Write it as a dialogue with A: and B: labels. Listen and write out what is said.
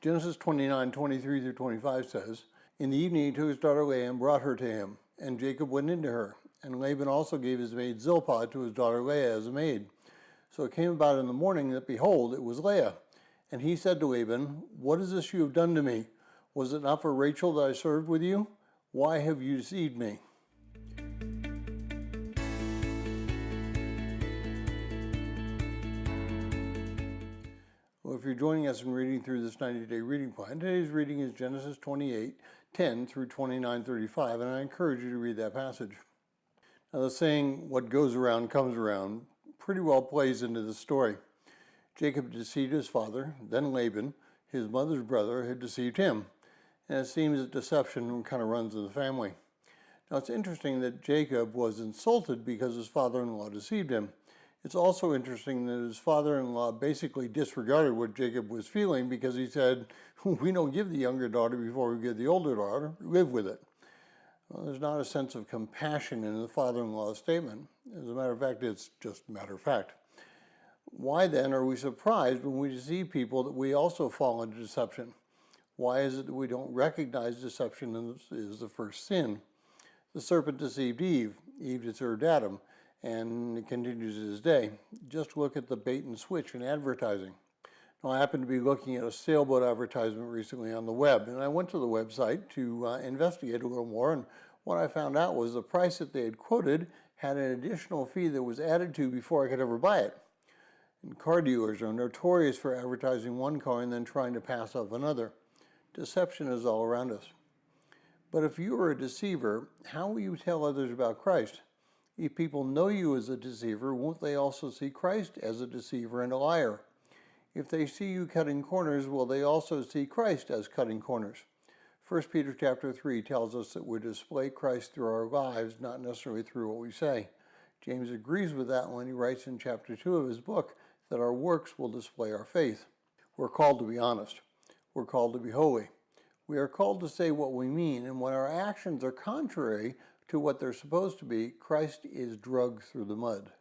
A: Genesis 29:23 through 25 says, "In the evening he took his daughter Leah and brought her to him, and Jacob went into her. And Laban also gave his maid Zilpah to his daughter Leah as a maid. So it came about in the morning that, behold, it was Leah. And he said to Laban, What is this you have done to me? Was it not for Rachel that I served with you? Why have you deceived me?" Well, if you're joining us in reading through this 90-day reading plan, today's reading is Genesis 28:10 through 29:35, and I encourage you to read that passage. Now, the saying, "what goes around comes around," pretty well plays into the story. Jacob deceived his father, then Laban, his mother's brother, had deceived him. And it seems that deception kind of runs in the family. Now, it's interesting that Jacob was insulted because his father-in-law deceived him. It's also interesting that his father-in-law basically disregarded what Jacob was feeling because he said, "We don't give the younger daughter before we give the older daughter. Live with it." Well, there's not a sense of compassion in the father-in-law's statement. As a matter of fact, it's just a matter of fact. Why then are we surprised when we deceive people that we also fall into deception? Why is it that we don't recognize deception is the first sin? The serpent deceived Eve. Eve deceived Adam. And it continues to this day. Just look at the bait and switch in advertising. Now, I happened to be looking at a sailboat advertisement recently on the web, and I went to the website to investigate a little more, and what I found out was the price that they had quoted had an additional fee that was added to before I could ever buy it. And car dealers are notorious for advertising one car and then trying to pass off another. Deception is all around us. But if you are a deceiver, how will you tell others about Christ? If people know you as a deceiver, won't they also see Christ as a deceiver and a liar? If they see you cutting corners, will they also see Christ as cutting corners? 1 Peter chapter 3 tells us that we display Christ through our lives, not necessarily through what we say. James agrees with that when he writes in chapter 2 of his book that our works will display our faith. We're called to be honest. We're called to be holy. We are called to say what we mean, and when our actions are contrary to what they're supposed to be, Christ is dragged through the mud.